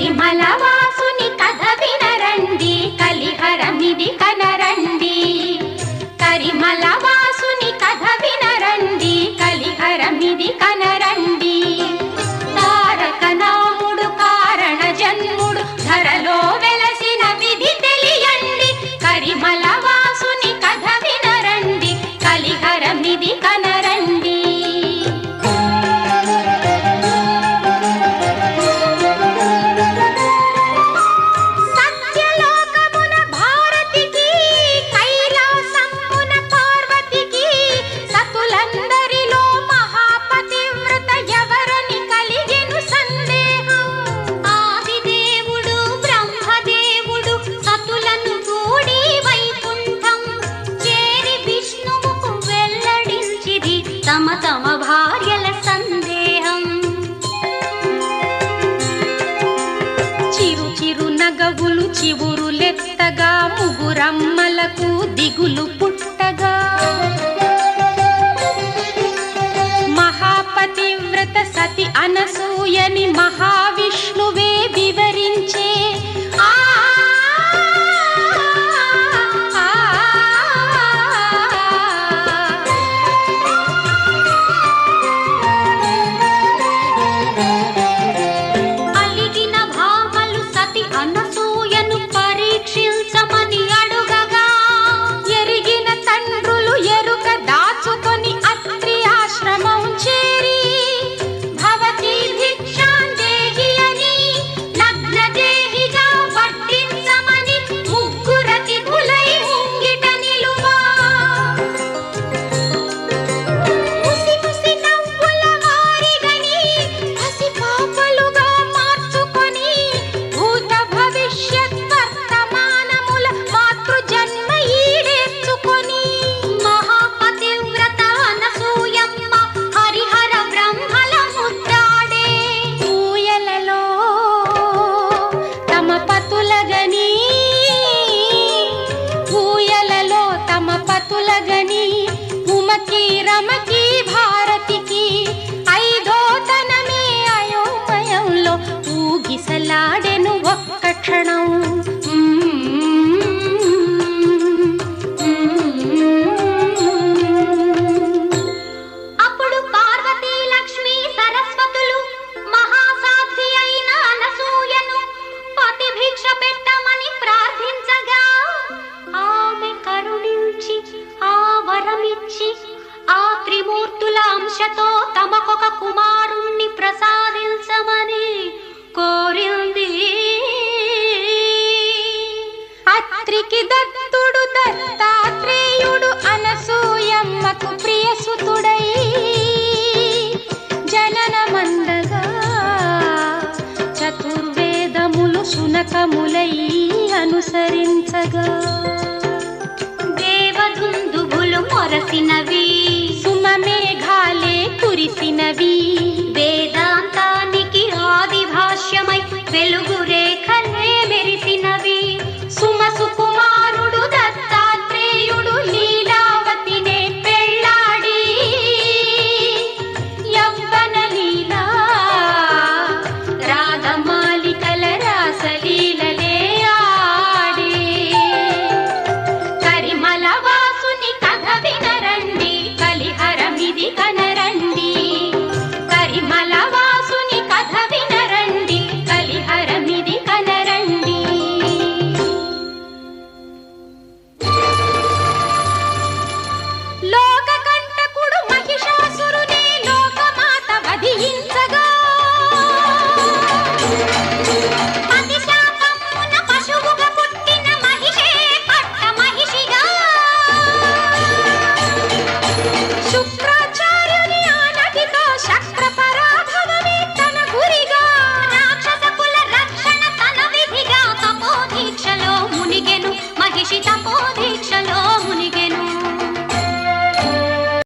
కరిమల వాసుని కథ వినరండి, కలిహరమిది కనరండి. కరిమల వాసుని కథ వినరండి, కలిహరమిది కనరండి. తారక నాముడు కారణ జన్ముడు ధరలో వెలసిన విధి తెలియండి. కరిమల వాసుని కథ వినరండి, కలిహరమిది కనరండి. తమ తమ భార్యల సందేహం. చిరు చిరు నగవులు చివురులెత్తగా ముగురమ్మలకు దిగులు పుట్టగా మహాపతివ్రత సతి అనసూయని మహావిష్ణువే వివరించే. ఊగిసలాడెను ఒక్క క్షణం. అప్పుడు పార్వతీ లక్ష్మీ సరస్వతులు మహాసాధ్వి అయిన అనసూయను పతి భిక్ష పెట్టమని ప్రార్థించగా ఆమె కరుణించి ఆ వరమిచ్చి ఆ త్రిమూర్తుల అంశతో తమకొక కుమారుణ్ణి ప్రసాదించమని కోరింది. అత్రికి దత్తుడు దత్తాత్రేయుడు అనసూయమ్మకు ప్రియసుతుడై జననమందగా చతుర్వేదములు శునకములై అనుసరించగా దేవదుందుభులు మొరసినవి, సుమమేఘాలే కురిసినవి, వేద